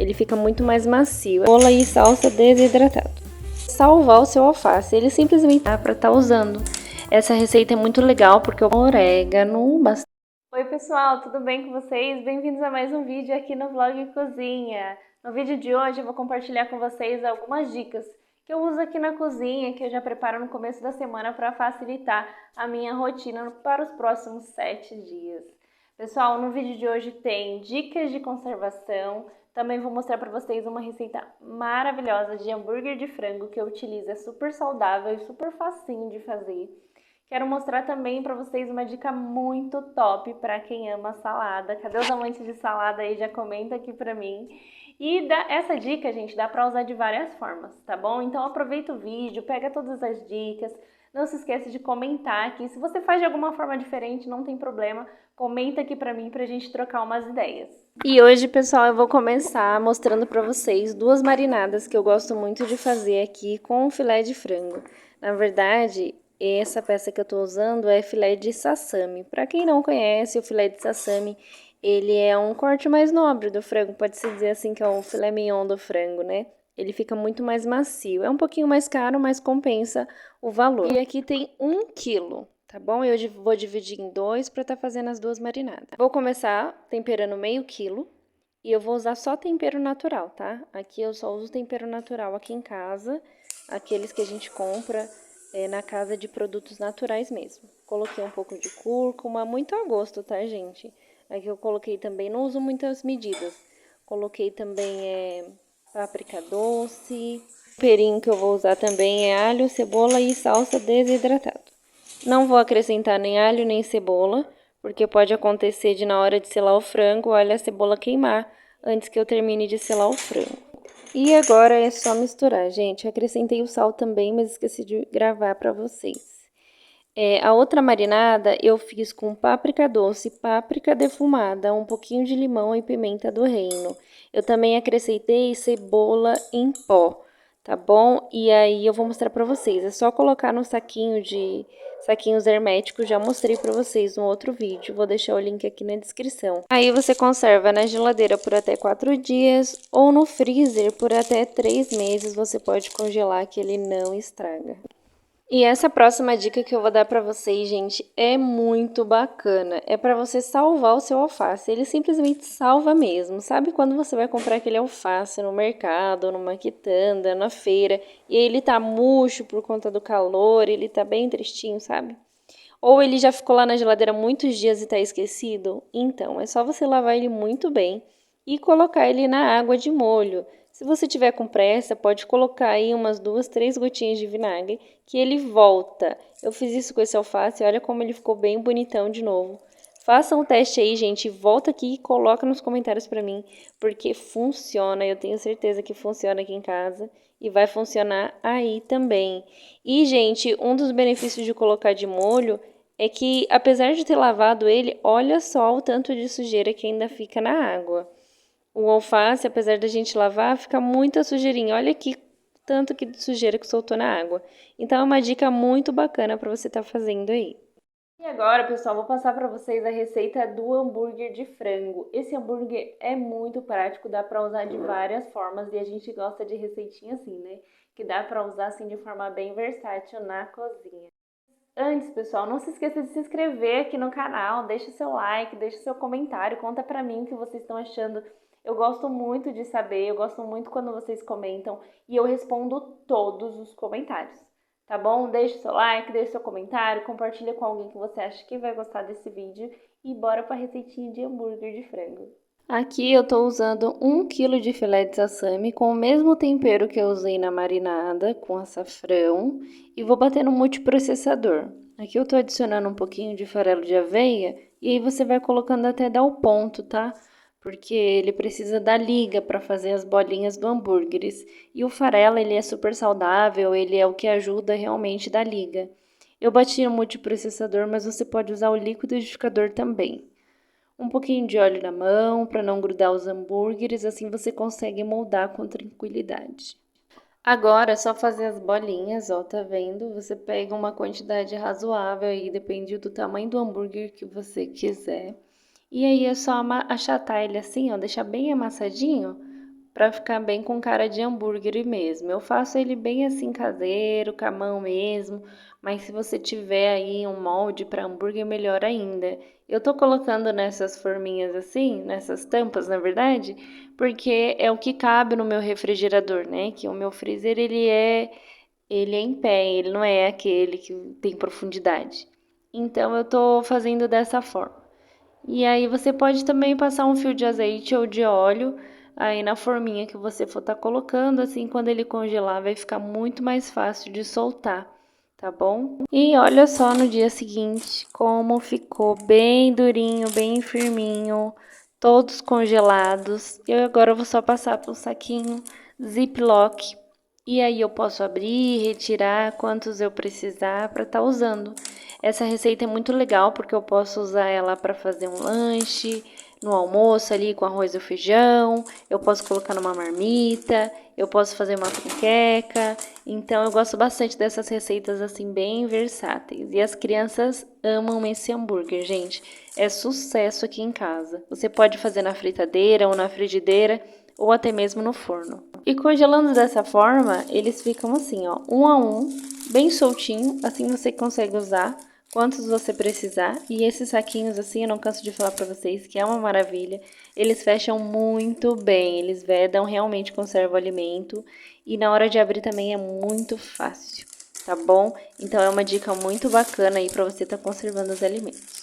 ele fica muito mais macio. Cebola e salsa desidratado. Salvar o seu alface, ele simplesmente dá para estar usando. Essa receita é muito legal porque o orégano bastante. Oi pessoal, tudo bem com vocês? Bem-vindos a mais um vídeo aqui no Vlog Cozinha. No vídeo de hoje eu vou compartilhar com vocês algumas dicas que eu uso aqui na cozinha, que eu já preparo no começo da semana para facilitar a minha rotina para os próximos 7 dias. Pessoal, no vídeo de hoje tem dicas de conservação, também vou mostrar para vocês uma receita maravilhosa de hambúrguer de frango que eu utilizo, é super saudável e super facinho de fazer. Quero mostrar também para vocês uma dica muito top para quem ama salada. Cadê os amantes de salada aí? Já comenta aqui para mim. E essa dica, gente, dá para usar de várias formas, tá bom? Então aproveita o vídeo, pega todas as dicas. Não se esqueça de comentar aqui. Se você faz de alguma forma diferente, não tem problema. Comenta aqui pra mim pra gente trocar umas ideias. E hoje, pessoal, eu vou começar mostrando pra vocês duas marinadas que eu gosto muito de fazer aqui com filé de frango. Na verdade, essa peça que eu tô usando é filé de sassami. Pra quem não conhece, o filé de sassami, ele é um corte mais nobre do frango. Pode-se dizer assim que é o filé mignon do frango, né? Ele fica muito mais macio. É um pouquinho mais caro, mas compensa o valor. E aqui tem 1 quilo, tá bom? Eu vou dividir em dois para estar fazendo as duas marinadas. Vou começar temperando meio quilo e eu vou usar só tempero natural, tá? Aqui eu só uso tempero natural aqui em casa, aqueles que a gente compra na casa de produtos naturais mesmo. Coloquei um pouco de cúrcuma, muito a gosto, tá, gente? Aqui eu coloquei também, não uso muitas medidas. Coloquei também páprica doce. O temperinho que eu vou usar também é alho, cebola e salsa desidratado. Não vou acrescentar nem alho nem cebola, porque pode acontecer de na hora de selar o frango, o alho e a cebola queimar antes que eu termine de selar o frango. E agora é só misturar, gente. Acrescentei o sal também, mas esqueci de gravar para vocês. A outra marinada eu fiz com páprica doce, páprica defumada, um pouquinho de limão e pimenta do reino. Eu também acrescentei cebola em pó, tá bom? E aí eu vou mostrar pra vocês. É só colocar no saquinhos herméticos, já mostrei pra vocês no outro vídeo. Vou deixar o link aqui na descrição. Aí você conserva na geladeira por até 4 dias ou no freezer por até 3 meses. Você pode congelar que ele não estraga. E essa próxima dica que eu vou dar pra vocês, gente, é muito bacana. É pra você salvar o seu alface. Ele simplesmente salva mesmo. Sabe quando você vai comprar aquele alface no mercado, numa quitanda, na feira, e ele tá murcho por conta do calor, ele tá bem tristinho, sabe? Ou ele já ficou lá na geladeira muitos dias e tá esquecido? Então, é só você lavar ele muito bem e colocar ele na água de molho. Se você tiver com pressa, pode colocar aí umas 2, 3 gotinhas de vinagre, que ele volta. Eu fiz isso com esse alface, olha como ele ficou bem bonitão de novo. Façam o teste aí, gente, volta aqui e coloca nos comentários pra mim, porque funciona, eu tenho certeza que funciona aqui em casa e vai funcionar aí também. E, gente, um dos benefícios de colocar de molho é que, apesar de ter lavado ele, olha só o tanto de sujeira que ainda fica na água. O alface, apesar da gente lavar, fica muita sujeirinha. Olha aqui tanto que de sujeira que soltou na água. Então, é uma dica muito bacana para você estar fazendo aí. E agora, pessoal, vou passar para vocês a receita do hambúrguer de frango. Esse hambúrguer é muito prático, dá para usar de várias formas e a gente gosta de receitinha assim, né? Que dá para usar assim de forma bem versátil na cozinha. Antes, pessoal, não se esqueça de se inscrever aqui no canal, deixa seu like, deixa seu comentário, conta pra mim o que vocês estão achando. Eu gosto muito de saber, eu gosto muito quando vocês comentam e eu respondo todos os comentários, tá bom? Deixa seu like, deixa seu comentário, compartilha com alguém que você acha que vai gostar desse vídeo e bora pra receitinha de hambúrguer de frango. Aqui eu tô usando 1 quilo de filé de sassami com o mesmo tempero que eu usei na marinada, com açafrão, e vou bater no multiprocessador. Aqui eu tô adicionando um pouquinho de farelo de aveia, e aí você vai colocando até dar o ponto, tá? Porque ele precisa da liga para fazer as bolinhas do hambúrguer. E o farelo, ele é super saudável, ele é o que ajuda realmente da liga. Eu bati no multiprocessador, mas você pode usar o liquidificador também. Um pouquinho de óleo na mão para não grudar os hambúrgueres, assim você consegue moldar com tranquilidade. Agora é só fazer as bolinhas, ó, tá vendo? Você pega uma quantidade razoável aí, depende do tamanho do hambúrguer que você quiser. E aí é só achatar ele assim, ó, deixar bem amassadinho, para ficar bem com cara de hambúrguer mesmo. Eu faço ele bem assim caseiro, com a mão mesmo, mas se você tiver aí um molde para hambúrguer, melhor ainda. Eu tô colocando nessas forminhas assim, nessas tampas, na verdade, porque é o que cabe no meu refrigerador, né? Que o meu freezer ele é em pé, ele não é aquele que tem profundidade. Então eu tô fazendo dessa forma. E aí você pode também passar um fio de azeite ou de óleo aí na forminha que você for estar colocando, assim quando ele congelar vai ficar muito mais fácil de soltar, tá bom? E olha só no dia seguinte como ficou bem durinho, bem firminho, todos congelados. Eu agora vou só passar para o saquinho Ziploc e aí eu posso abrir, retirar quantos eu precisar para estar usando. Essa receita é muito legal porque eu posso usar ela para fazer um lanche, no almoço ali com arroz ou feijão, eu posso colocar numa marmita, eu posso fazer uma panqueca. Então eu gosto bastante dessas receitas assim bem versáteis. E as crianças amam esse hambúrguer, gente. É sucesso aqui em casa. Você pode fazer na fritadeira ou na frigideira ou até mesmo no forno. E congelando dessa forma, eles ficam assim, ó, um a um, bem soltinho, assim você consegue usar quantos você precisar. E esses saquinhos assim, eu não canso de falar pra vocês que é uma maravilha. Eles fecham muito bem, eles vedam, realmente conservam o alimento. E na hora de abrir também é muito fácil, tá bom? Então é uma dica muito bacana aí pra você estar conservando os alimentos.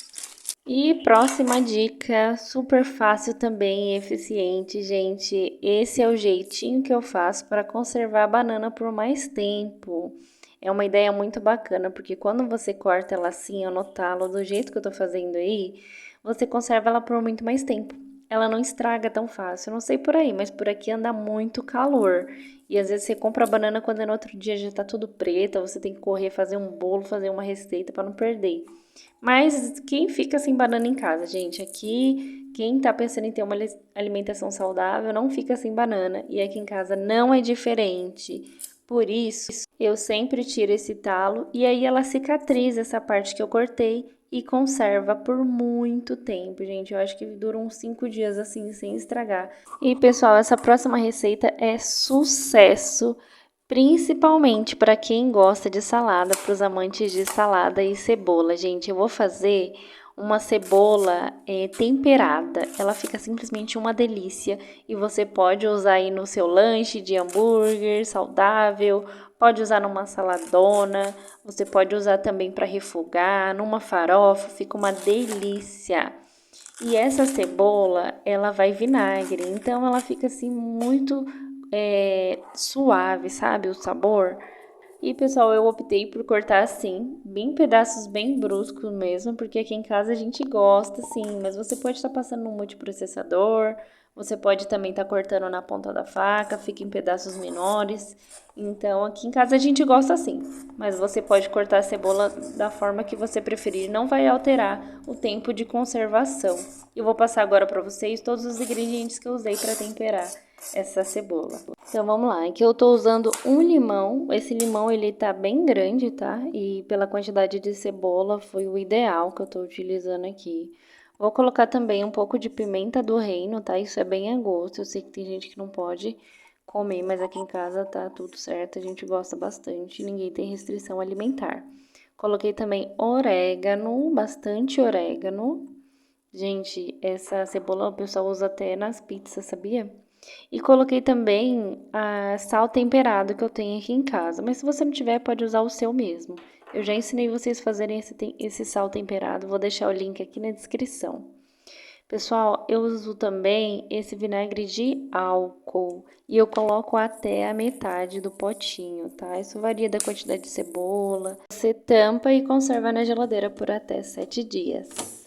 E próxima dica, super fácil também e eficiente, gente. Esse é o jeitinho que eu faço para conservar a banana por mais tempo. É uma ideia muito bacana, porque quando você corta ela assim, no talo, do jeito que eu tô fazendo aí, você conserva ela por muito mais tempo. Ela não estraga tão fácil. Eu não sei por aí, mas por aqui anda muito calor. E às vezes você compra a banana quando no outro dia já tá tudo preta, você tem que correr fazer um bolo, fazer uma receita para não perder. Mas quem fica sem banana em casa, gente? Aqui, quem tá pensando em ter uma alimentação saudável não fica sem banana. E aqui em casa não é diferente. Por isso, eu sempre tiro esse talo e aí ela cicatriza essa parte que eu cortei e conserva por muito tempo, gente. Eu acho que dura uns 5 dias assim, sem estragar. E pessoal, essa próxima receita é sucesso. Principalmente para quem gosta de salada, para os amantes de salada e cebola. Gente, eu vou fazer uma cebola temperada. Ela fica simplesmente uma delícia e você pode usar aí no seu lanche de hambúrguer saudável, pode usar numa saladona, você pode usar também para refogar, numa farofa, fica uma delícia. E essa cebola, ela vai vinagre, então ela fica assim muito suave, sabe? O sabor. E pessoal, eu optei por cortar assim, bem pedaços bem bruscos mesmo, porque aqui em casa a gente gosta, sim, mas você pode estar passando no multiprocessador, você pode também estar cortando na ponta da faca, fica em pedaços menores. Então, aqui em casa a gente gosta assim, mas você pode cortar a cebola da forma que você preferir, não vai alterar o tempo de conservação. Eu vou passar agora para vocês todos os ingredientes que eu usei para temperar essa cebola. Então vamos lá, aqui eu tô usando um limão, esse limão ele tá bem grande, tá? E pela quantidade de cebola foi o ideal que eu tô utilizando aqui. Vou colocar também um pouco de pimenta do reino, tá? Isso é bem a gosto, eu sei que tem gente que não pode comer, mas aqui em casa tá tudo certo, a gente gosta bastante, ninguém tem restrição alimentar. Coloquei também orégano, bastante orégano. Gente, essa cebola o pessoal usa até nas pizzas, sabia? E coloquei também a sal temperado que eu tenho aqui em casa. Mas se você não tiver, pode usar o seu mesmo. Eu já ensinei vocês a fazerem esse sal temperado. Vou deixar o link aqui na descrição. Pessoal, eu uso também esse vinagre de álcool. E eu coloco até a metade do potinho, tá? Isso varia da quantidade de cebola. Você tampa e conserva na geladeira por até 7 dias.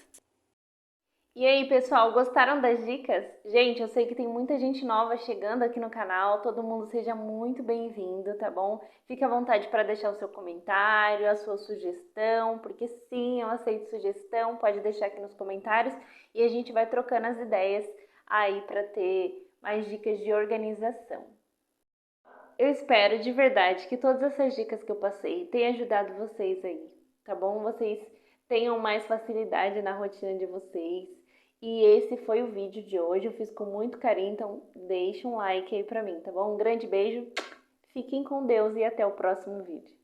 E aí, pessoal, gostaram das dicas? Gente, eu sei que tem muita gente nova chegando aqui no canal, todo mundo seja muito bem-vindo, tá bom? Fique à vontade para deixar o seu comentário, a sua sugestão, porque sim, eu aceito sugestão, pode deixar aqui nos comentários e a gente vai trocando as ideias aí para ter mais dicas de organização. Eu espero de verdade que todas essas dicas que eu passei tenham ajudado vocês aí, tá bom? Vocês tenham mais facilidade na rotina de vocês E esse foi o vídeo de hoje, eu fiz com muito carinho, então deixa um like aí pra mim, tá bom? Um grande beijo, fiquem com Deus e até o próximo vídeo.